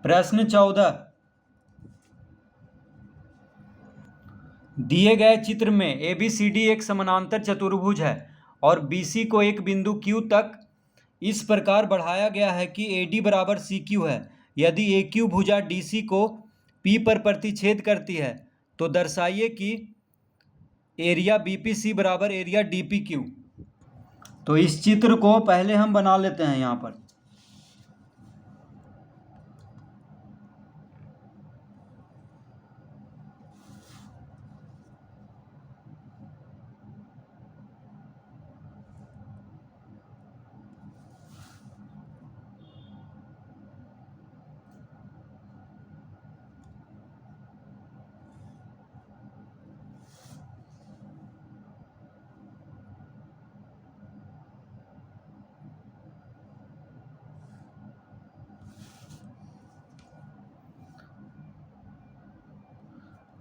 प्रश्न 14, दिए गए चित्र में ABCD एक समानांतर चतुर्भुज है और BC को एक बिंदु Q तक इस प्रकार बढ़ाया गया है कि AD बराबर CQ है। यदि AQ भुजा DC को P पर प्रतिच्छेद करती है तो दर्शाइए कि एरिया BPC बराबर एरिया DPQ। तो इस चित्र को पहले हम बना लेते हैं यहाँ पर।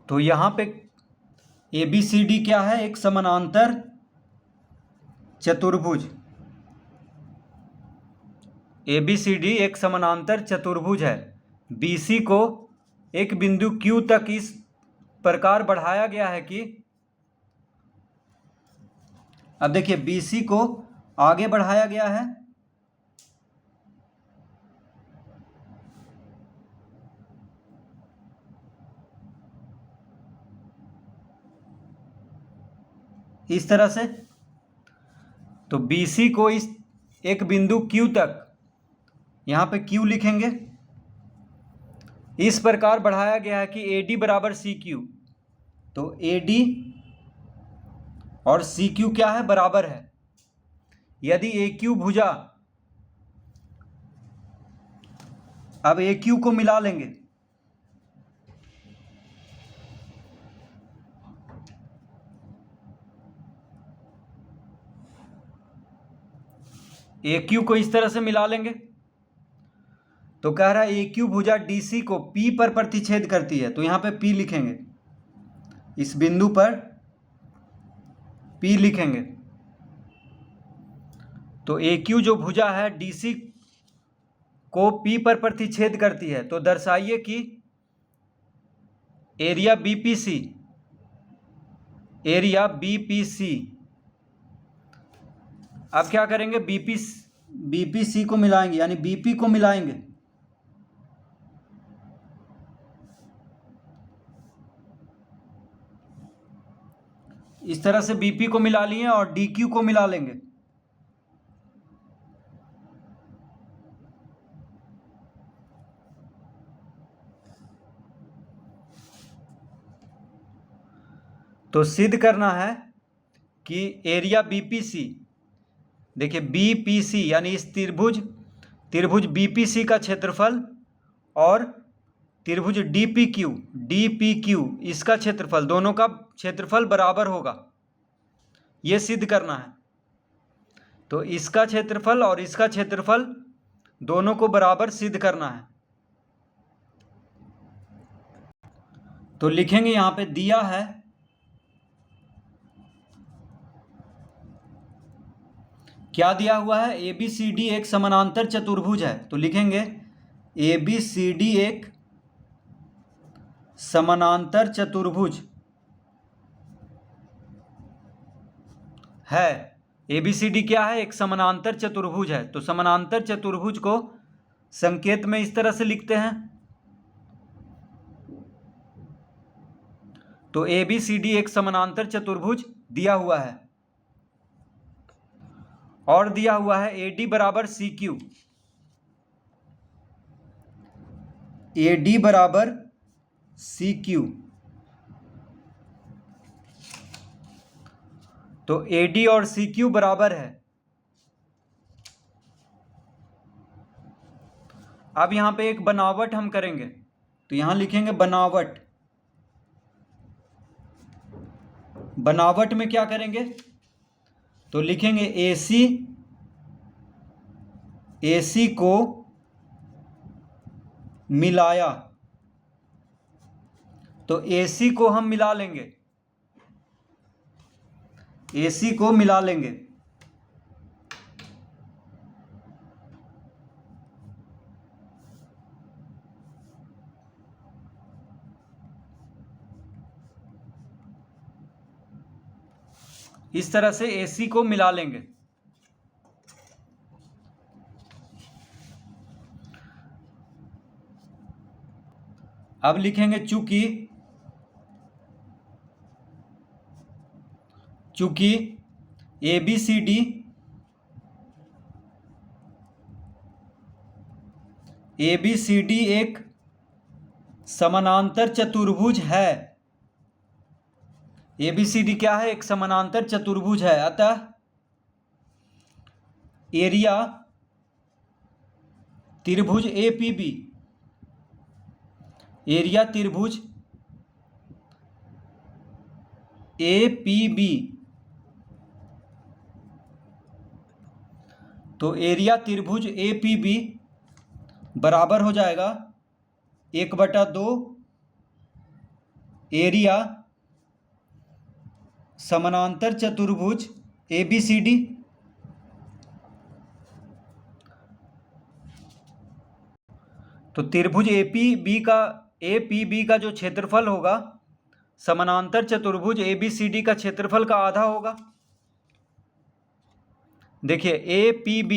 तो यहाँ पे ABCD क्या है? एक समानांतर चतुर्भुज। ABCD एक समानांतर चतुर्भुज है। BC को एक बिंदु Q तक इस प्रकार बढ़ाया गया है कि, अब देखिए BC को आगे बढ़ाया गया है इस तरह से। तो BC को इस एक बिंदु Q तक, यहाँ पे Q लिखेंगे, इस प्रकार बढ़ाया गया है कि AD बराबर CQ। तो AD और CQ क्या है? बराबर है। यदि AQ भुजा, अब AQ को मिला लेंगे, AQ को इस तरह से मिला लेंगे तो कह रहा है AQ भुजा DC को P पर प्रतिच्छेद करती है। तो यहाँ पे P लिखेंगे, इस बिंदु पर P लिखेंगे। तो AQ जो भुजा है DC को P पर प्रतिच्छेद करती है तो दर्शाइए कि एरिया BPC। अब क्या करेंगे? BPC को मिलाएंगे, यानी BP को मिलाएंगे। इस तरह से BP को मिला लिए और DQ को मिला लेंगे। तो सिद्ध करना है कि एरिया BPC, देखिए BPC यानी इस त्रिभुज BPC का क्षेत्रफल और त्रिभुज DPQ इसका क्षेत्रफल, दोनों का क्षेत्रफल बराबर होगा, ये सिद्ध करना है। तो इसका क्षेत्रफल और इसका क्षेत्रफल दोनों को बराबर सिद्ध करना है। तो लिखेंगे, यहाँ पे दिया है क्या दिया हुआ है? ABCD एक समानांतर चतुर्भुज है। तो लिखेंगे ABCD एक समानांतर चतुर्भुज है। ABCD क्या है? एक समानांतर चतुर्भुज है। तो समानांतर चतुर्भुज को संकेत में इस तरह से लिखते हैं। तो ABCD एक समानांतर चतुर्भुज दिया हुआ है और दिया हुआ है AD बराबर CQ। AD बराबर CQ। तो AD और CQ बराबर है। अब यहाँ पे एक बनावट हम करेंगे, तो यहाँ लिखेंगे बनावट। बनावट में क्या करेंगे? तो लिखेंगे AC को मिलाया। तो AC को हम मिला लेंगे, AC को मिला लेंगे। इस तरह से AC को मिला लेंगे। अब लिखेंगे चूंकि ABCD एक समानांतर चतुर्भुज है। ABCD क्या है? एक समानांतर चतुर्भुज है। अतः एरिया त्रिभुज APB, एरिया त्रिभुज APB, तो एरिया त्रिभुज APB बराबर हो जाएगा 1/2 एरिया समानांतर चतुर्भुज ABCD। तो त्रिभुज APB का जो क्षेत्रफल होगा समानांतर चतुर्भुज ABCD का क्षेत्रफल का आधा होगा। देखिए APB,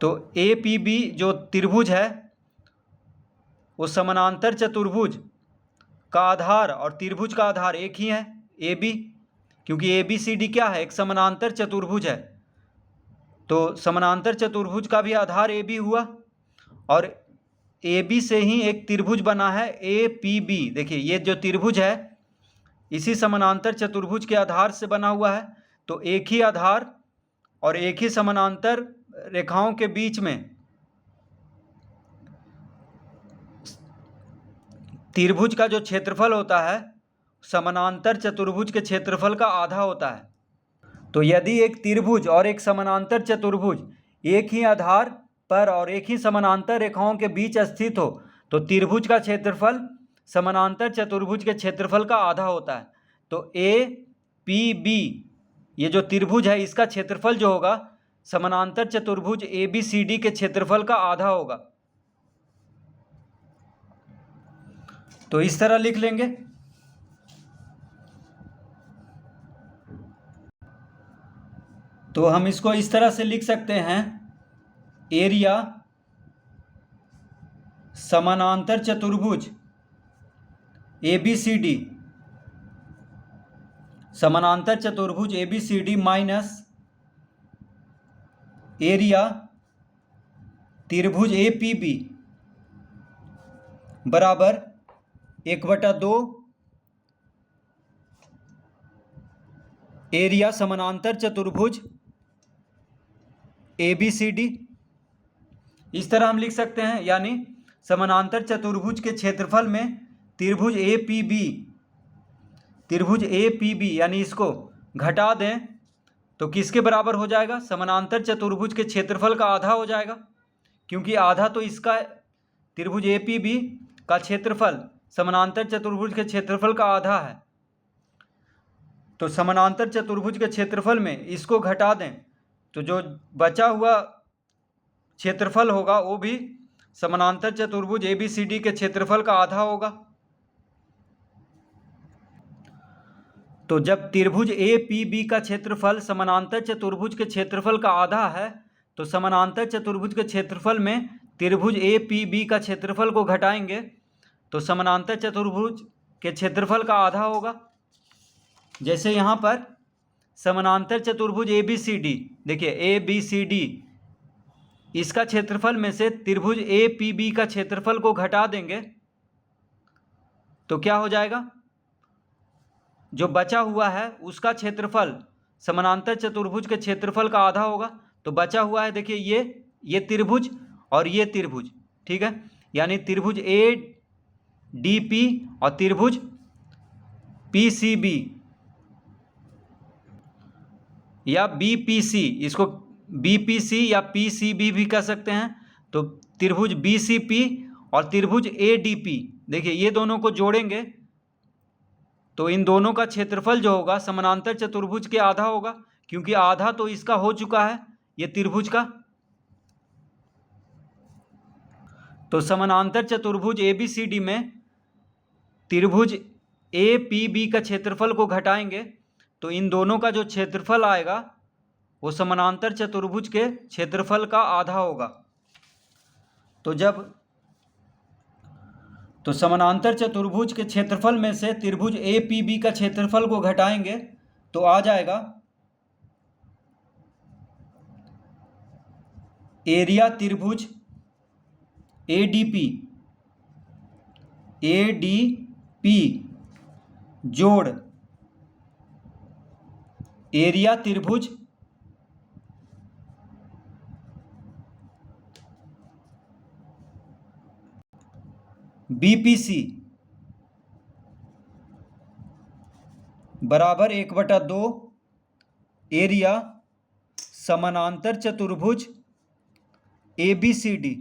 तो APB जो त्रिभुज है वो समानांतर चतुर्भुज का आधार और त्रिभुज का आधार एक ही है AB, क्योंकि ABCD क्या है? एक समानांतर चतुर्भुज है। तो समानांतर चतुर्भुज का भी आधार AB हुआ और AB से ही एक त्रिभुज बना है APB। देखिए ये जो त्रिभुज है इसी समानांतर चतुर्भुज के आधार से बना हुआ है। तो एक ही आधार और एक ही समानांतर रेखाओं के बीच में त्रिभुज का जो क्षेत्रफल होता है समानांतर चतुर्भुज के क्षेत्रफल का आधा होता है। तो यदि एक त्रिभुज और एक समानांतर चतुर्भुज एक ही आधार पर और एक ही समानांतर रेखाओं के बीच स्थित हो तो त्रिभुज का क्षेत्रफल समानांतर चतुर्भुज के क्षेत्रफल का आधा होता है। तो APB ये जो त्रिभुज है इसका क्षेत्रफल जो होगा समानांतर चतुर्भुज ABCD के क्षेत्रफल का आधा होगा। तो इस तरह लिख लेंगे। तो हम इसको इस तरह से लिख सकते हैं, एरिया समानांतर चतुर्भुज ABCD, समानांतर चतुर्भुज ABCD माइनस एरिया त्रिभुज APB बराबर 1/2 एरिया समानांतर चतुर्भुज ABCD। इस तरह हम लिख सकते हैं, यानी समानांतर चतुर्भुज के क्षेत्रफल में त्रिभुज APB यानी इसको घटा दें तो किसके बराबर हो जाएगा? समानांतर चतुर्भुज के क्षेत्रफल का आधा हो जाएगा, क्योंकि आधा तो इसका त्रिभुज APB का क्षेत्रफल समानांतर चतुर्भुज के क्षेत्रफल का आधा है। तो समानांतर चतुर्भुज के क्षेत्रफल में इसको घटा दें तो जो बचा हुआ क्षेत्रफल होगा वो भी समानांतर चतुर्भुज ABCD के क्षेत्रफल का आधा होगा। तो जब त्रिभुज APB का क्षेत्रफल समानांतर चतुर्भुज के क्षेत्रफल का आधा है तो समानांतर चतुर्भुज के क्षेत्रफल में त्रिभुज APB का क्षेत्रफल को घटाएंगे तो समानांतर चतुर्भुज के क्षेत्रफल का आधा होगा। जैसे यहाँ पर समानांतर चतुर्भुज ABCD, देखिए ABCD इसका क्षेत्रफल में से त्रिभुज APB का क्षेत्रफल को घटा देंगे तो क्या हो जाएगा? जो बचा हुआ है उसका क्षेत्रफल समानांतर चतुर्भुज के क्षेत्रफल का आधा होगा। तो बचा हुआ है, देखिए ये त्रिभुज और ये त्रिभुज, ठीक है, यानी त्रिभुज ADP और त्रिभुज PCB या BPC, इसको BPC या PCB भी कह सकते हैं। तो त्रिभुज BCP और त्रिभुज ADP, देखिए ये दोनों को जोड़ेंगे तो इन दोनों का क्षेत्रफल जो होगा समानांतर चतुर्भुज के आधा होगा, क्योंकि आधा तो इसका हो चुका है ये त्रिभुज का। तो समानांतर चतुर्भुज ABCD में त्रिभुज ए पी बी का क्षेत्रफल को घटाएंगे तो इन दोनों का जो क्षेत्रफल आएगा वो समानांतर चतुर्भुज के क्षेत्रफल का आधा होगा। तो समानांतर चतुर्भुज के क्षेत्रफल में से त्रिभुज ए पी बी का क्षेत्रफल को घटाएंगे तो आ जाएगा एरिया त्रिभुज ADP जोड़ एरिया त्रिभुज BPC बराबर 1/2 एरिया समानांतर चतुर्भुज ABCD।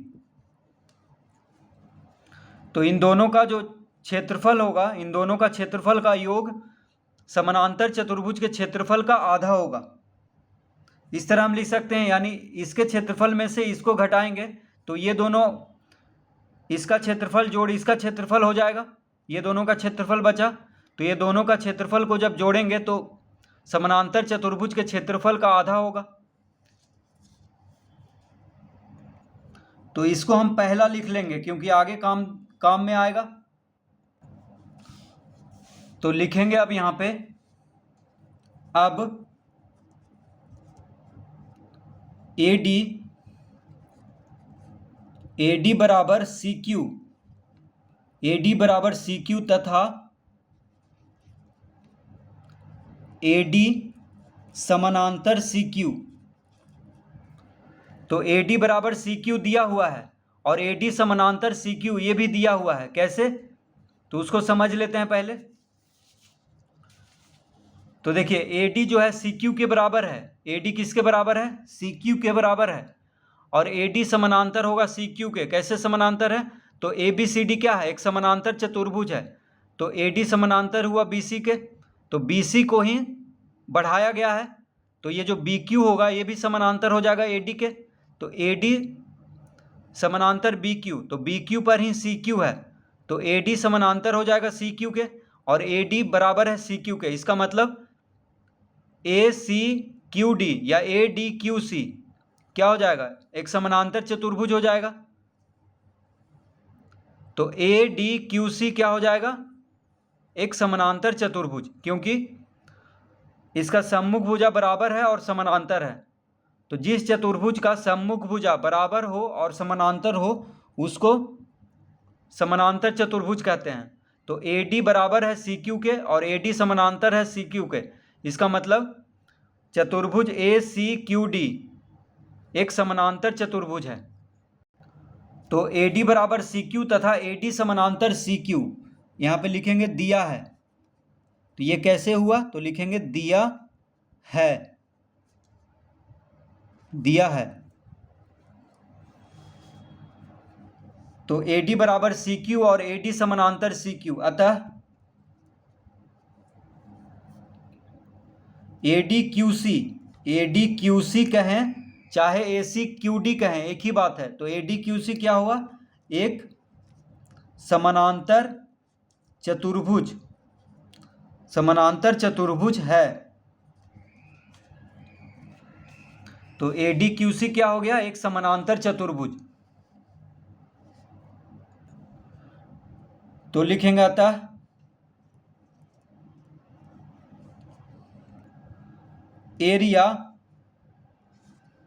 तो इन दोनों का जो क्षेत्रफल होगा, इन दोनों का क्षेत्रफल का योग समानांतर चतुर्भुज के क्षेत्रफल का आधा होगा। इस तरह हम लिख सकते हैं, यानी इसके क्षेत्रफल में से इसको घटाएंगे तो ये दोनों, इसका क्षेत्रफल जोड़ इसका क्षेत्रफल हो जाएगा। ये दोनों का क्षेत्रफल बचा, तो ये दोनों का क्षेत्रफल को जब जोड़ेंगे तो समानांतर चतुर्भुज के क्षेत्रफल का आधा होगा। तो इसको हम पहला लिख लेंगे क्योंकि आगे काम में आएगा। तो लिखेंगे अब यहां पे, अब AD बराबर CQ तथा AD समानांतर CQ। तो AD बराबर CQ दिया हुआ है और AD समानांतर CQ ये भी दिया हुआ है। कैसे, तो उसको समझ लेते हैं पहले। तो देखिए AD जो है CQ के बराबर है। AD किसके बराबर है? CQ के बराबर है। और AD समानांतर होगा CQ के। कैसे समानांतर है? तो ABCD क्या है? एक समानांतर चतुर्भुज है। तो AD समानांतर हुआ BC के, तो BC को ही बढ़ाया गया है। तो ये जो BQ होगा ये भी समानांतर हो जाएगा AD के। तो AD समानांतर BQ, तो BQ पर ही CQ है, तो AD समानांतर हो जाएगा CQ के और AD बराबर है CQ के। इसका मतलब ACQD या ADQC क्या हो जाएगा? एक समानांतर चतुर्भुज हो जाएगा। तो ADQC क्या हो जाएगा? एक समानांतर चतुर्भुज, क्योंकि इसका सम्मुख भुजा बराबर है और समानांतर है। तो जिस चतुर्भुज का सम्मुख भुजा बराबर हो और समानांतर हो उसको समानांतर चतुर्भुज कहते हैं। तो AD बराबर है CQ के और AD समानांतर है CQ के। इसका मतलब चतुर्भुज ACQD एक समानांतर चतुर्भुज है। तो AD बराबर CQ तथा AD समानांतर CQ यहाँ पे लिखेंगे दिया है। तो ये कैसे हुआ? तो लिखेंगे दिया है। तो AD बराबर CQ और AD समानांतर CQ, अतः ADQC कहें चाहे ACQD कहें, एक ही बात है। तो ADQC क्या हुआ? एक समानांतर चतुर्भुज है। तो ADQC क्या हो गया? एक समानांतर चतुर्भुज। तो लिखेंगे अतः एरिया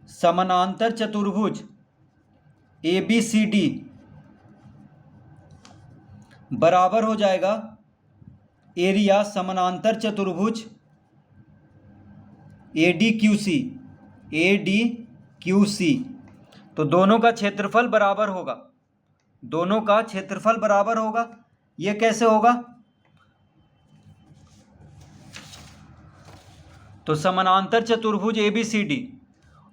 समानांतर चतुर्भुज ABCD बराबर हो जाएगा एरिया समानांतर चतुर्भुज ADQC। तो दोनों का क्षेत्रफल बराबर होगा। ये कैसे होगा? तो समानांतर चतुर्भुज ABCD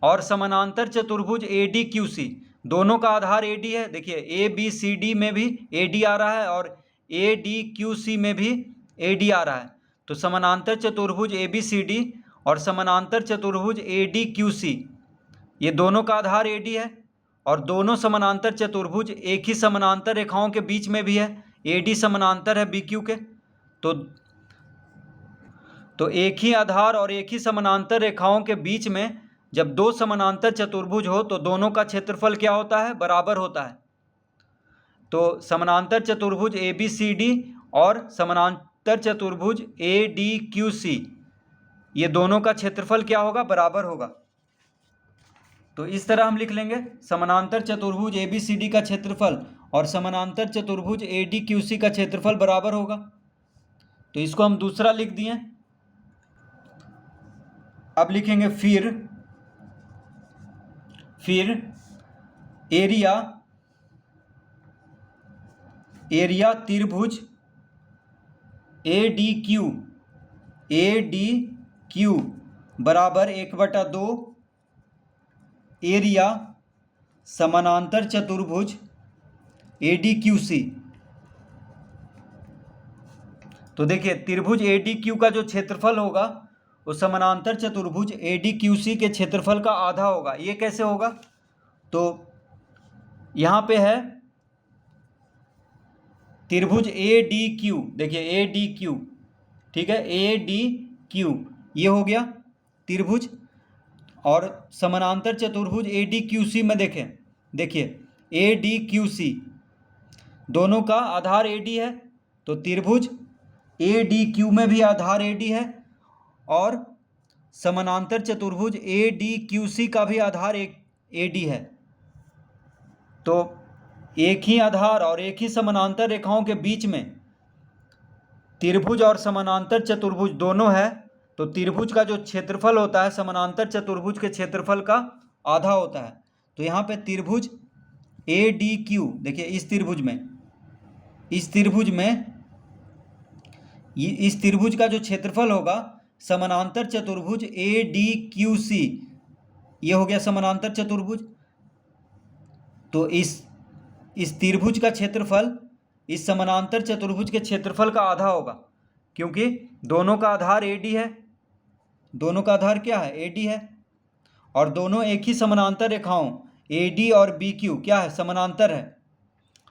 और समानांतर चतुर्भुज ADQC दोनों का आधार AD है। देखिए ABCD में भी AD आ रहा है और ADQC में भी AD आ रहा है। तो समानांतर चतुर्भुज ABCD और समानांतर चतुर्भुज ADQC ये दोनों का आधार AD है और दोनों समानांतर चतुर्भुज एक ही समानांतर रेखाओं के बीच में भी है। AD समानांतर है BQ के। तो एक ही आधार और एक ही समानांतर रेखाओं के बीच में जब दो समानांतर चतुर्भुज हो तो दोनों का क्षेत्रफल क्या होता है? बराबर होता है। तो समानांतर चतुर्भुज ABCD और समानांतर चतुर्भुज ADQC, ये दोनों का क्षेत्रफल क्या होगा? बराबर होगा। तो इस तरह हम लिख लेंगे, समानांतर चतुर्भुज ABCD का क्षेत्रफल और समानांतर चतुर्भुज ADQC का क्षेत्रफल बराबर होगा। तो इसको हम दूसरा लिख दिए। अब लिखेंगे फिर एरिया त्रिभुज ADQ बराबर 1/2 एरिया समानांतर चतुर्भुज ADQC। तो देखिए, त्रिभुज ADQ का जो क्षेत्रफल होगा वो समानांतर चतुर्भुज ADQC के क्षेत्रफल का आधा होगा। ये कैसे होगा? तो यहाँ पे है त्रिभुज ADQ, देखिए ADQ, ठीक है, ADQ ये हो गया त्रिभुज, और समानांतर चतुर्भुज ADQC में देखिए ADQC दोनों का आधार AD है, तो त्रिभुज ADQ में भी आधार AD है और समानांतर चतुर्भुज ADQC का भी आधार AD है। तो एक ही आधार और एक ही समानांतर रेखाओं के बीच में त्रिभुज और समानांतर चतुर्भुज दोनों है, तो त्रिभुज का जो क्षेत्रफल होता है समानांतर चतुर्भुज के क्षेत्रफल का आधा होता है। तो यहाँ पे त्रिभुज ADQ, देखिए इस त्रिभुज का जो क्षेत्रफल होगा समानांतर चतुर्भुज ADQC, ये हो गया समानांतर चतुर्भुज। तो इस त्रिभुज का क्षेत्रफल इस समानांतर चतुर्भुज के क्षेत्रफल का आधा होगा, क्योंकि दोनों का आधार AD है। दोनों का आधार क्या है? AD है, और दोनों एक ही समानांतर रेखाओं AD और BQ क्या है? समानांतर है।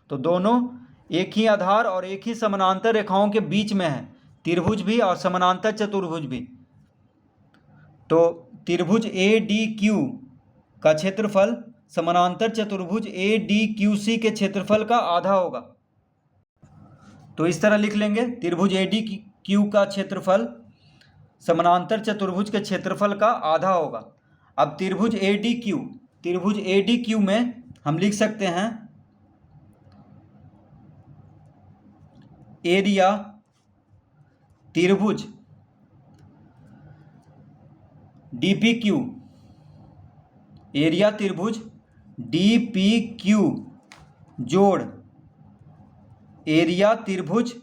तो दोनों एक ही आधार और एक ही समानांतर रेखाओं के बीच में है, त्रिभुज भी और समानांतर चतुर्भुज भी। तो त्रिभुज ADQ का क्षेत्रफल समानांतर चतुर्भुज ADQC के क्षेत्रफल का आधा होगा। तो इस तरह लिख लेंगे, त्रिभुज ADQ का क्षेत्रफल समानांतर चतुर्भुज के क्षेत्रफल का आधा होगा। अब त्रिभुज ADQ में हम लिख सकते हैं एरिया त्रिभुज DPQ, एरिया त्रिभुज DPQ जोड़ एरिया त्रिभुज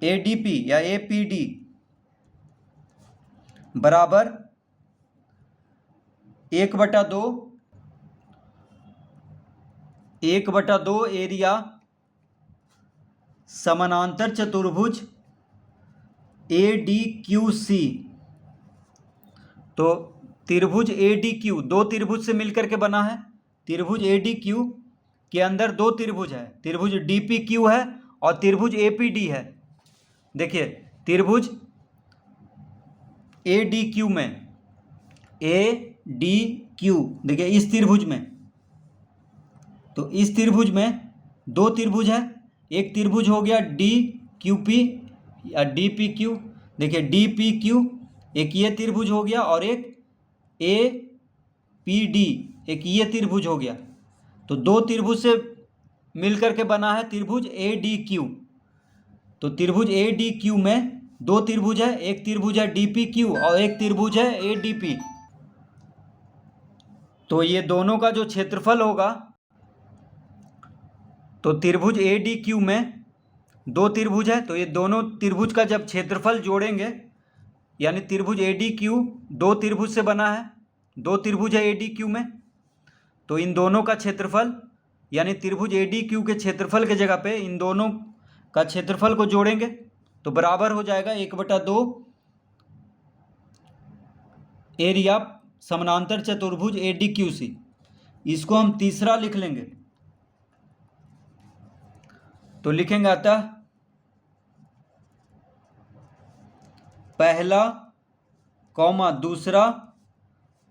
ADP या APD बराबर 1/2 एरिया समानांतर चतुर्भुज ADQC। तो त्रिभुज ADQ दो त्रिभुज से मिलकर के बना है। त्रिभुज ADQ के अंदर दो त्रिभुज है, त्रिभुज DPQ है और त्रिभुज APD है। देखिए त्रिभुज ADQ में ADQ, देखिए इस त्रिभुज में, तो इस त्रिभुज में दो त्रिभुज है। एक त्रिभुज हो गया DQP या DPQ, देखिए DPQ एक ये त्रिभुज हो गया, और एक APD एक ये त्रिभुज हो गया। तो दो त्रिभुज से मिलकर के बना है त्रिभुज ADQ। तो त्रिभुज ADQ में दो त्रिभुज है, एक त्रिभुज है DPQ और एक त्रिभुज है ADP। तो ये दोनों का जो क्षेत्रफल होगा, तो त्रिभुज ADQ में दो त्रिभुज है, तो ये दोनों त्रिभुज का जब क्षेत्रफल जोड़ेंगे, यानी त्रिभुज ADQ दो त्रिभुज से बना है, दो त्रिभुज है ADQ में, तो इन दोनों का क्षेत्रफल यानी त्रिभुज ADQ के क्षेत्रफल के जगह पे इन दोनों का क्षेत्रफल को जोड़ेंगे तो बराबर हो जाएगा 1/2 एरिया समानांतर चतुर्भुज ADQC। इसको हम तीसरा लिख लेंगे, तो लिखेंगे अतः पहला कॉमा दूसरा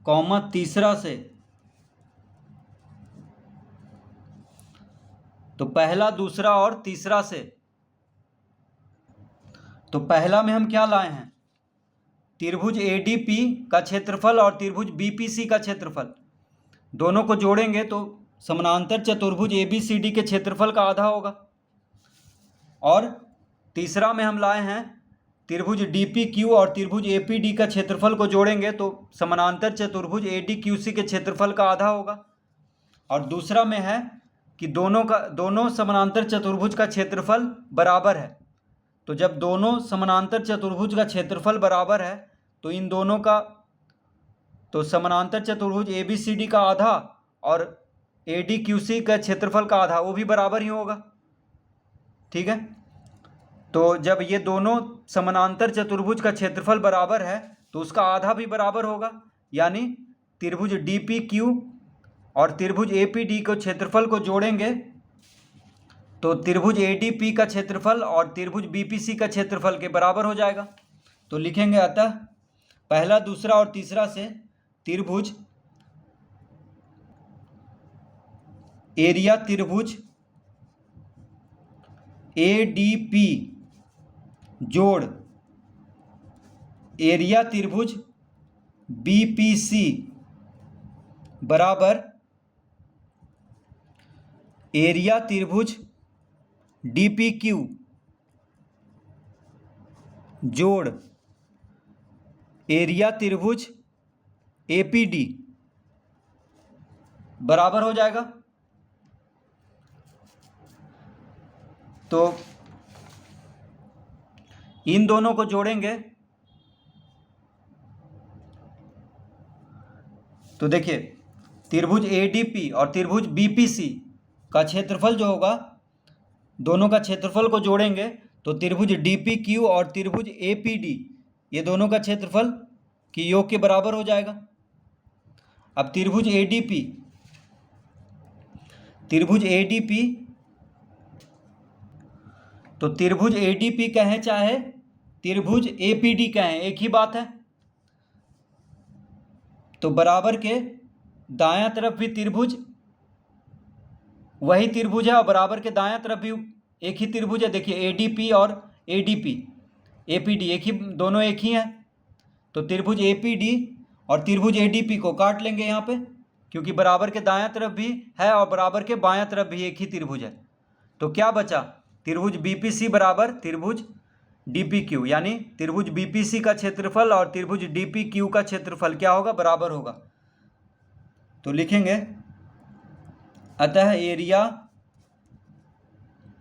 कॉमा तीसरा से, तो पहला दूसरा और तीसरा से। तो पहला में हम क्या लाए हैं, त्रिभुज एडीपी का क्षेत्रफल और त्रिभुज बीपीसी का क्षेत्रफल, दोनों को जोड़ेंगे तो समानांतर चतुर्भुज एबीसीडी के क्षेत्रफल का आधा होगा। और तीसरा में हम लाए हैं त्रिभुज डीपीक्यू और त्रिभुज एपीडी का क्षेत्रफल को जोड़ेंगे तो समानांतर चतुर्भुज एडीक्यूसी के क्षेत्रफल का आधा होगा। और दूसरा में है कि दोनों समानांतर चतुर्भुज का क्षेत्रफल बराबर है। तो जब दोनों समानांतर चतुर्भुज का क्षेत्रफल बराबर है तो इन दोनों का, तो समानांतर चतुर्भुज एबीसीडी का आधा और एडीक्यूसी का क्षेत्रफल का आधा वो भी बराबर ही होगा। ठीक है, तो जब ये दोनों समानांतर चतुर्भुज का क्षेत्रफल बराबर है तो उसका आधा भी बराबर होगा, यानी त्रिभुज डीपीक्यू और त्रिभुज एपीडी को क्षेत्रफल को जोड़ेंगे तो त्रिभुज एडीपी का क्षेत्रफल और त्रिभुज बीपीसी का क्षेत्रफल के बराबर हो जाएगा। तो लिखेंगे अतः पहला दूसरा और तीसरा से त्रिभुज एरिया त्रिभुज एडीपी जोड़ एरिया त्रिभुज बीपीसी बराबर एरिया त्रिभुज डीपीक्यू जोड़ एरिया त्रिभुज एपीडी बराबर हो जाएगा। तो इन दोनों को जोड़ेंगे तो देखिए त्रिभुज एडीपी और त्रिभुज बीपीसी का क्षेत्रफल जो होगा, दोनों का क्षेत्रफल को जोड़ेंगे तो त्रिभुज डीपीक्यू और त्रिभुज एपीडी ये दोनों का क्षेत्रफल के योग के बराबर हो जाएगा। अब त्रिभुज एडीपी तो त्रिभुज एडीपी कहें चाहे त्रिभुज एपीडी कहें एक ही बात है। तो बराबर के दायां तरफ भी त्रिभुज वही त्रिभुज है और बराबर के दायां तरफ भी एक ही त्रिभुज है। देखिए एडीपी और एडीपी एपीडी एक ही, दोनों एक ही हैं। तो त्रिभुज एपीडी और त्रिभुज एडीपी को काट लेंगे यहाँ पे, क्योंकि बराबर के दायां तरफ भी है और बराबर के बायां तरफ भी एक ही त्रिभुज है। तो क्या बचा, त्रिभुज बीपीसी बराबर त्रिभुज डीपीक्यू, यानी त्रिभुज बीपीसी का क्षेत्रफल और त्रिभुज डीपीक्यू का क्षेत्रफल क्या होगा, बराबर होगा। तो लिखेंगे अतः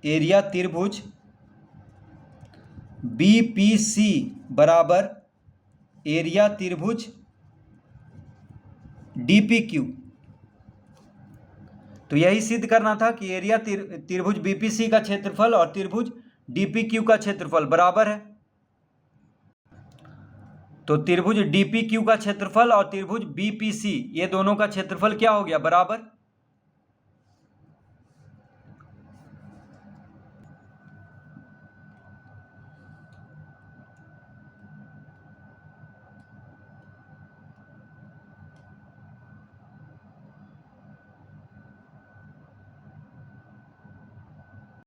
एरिया त्रिभुज बीपीसी बराबर एरिया त्रिभुज डीपीक्यू। तो यही सिद्ध करना था कि एरिया त्रिभुज बीपीसी का क्षेत्रफल और त्रिभुज डीपीक्यू का क्षेत्रफल बराबर है। तो त्रिभुज डीपीक्यू का क्षेत्रफल और त्रिभुज बीपीसी ये दोनों का क्षेत्रफल क्या हो गया, बराबर।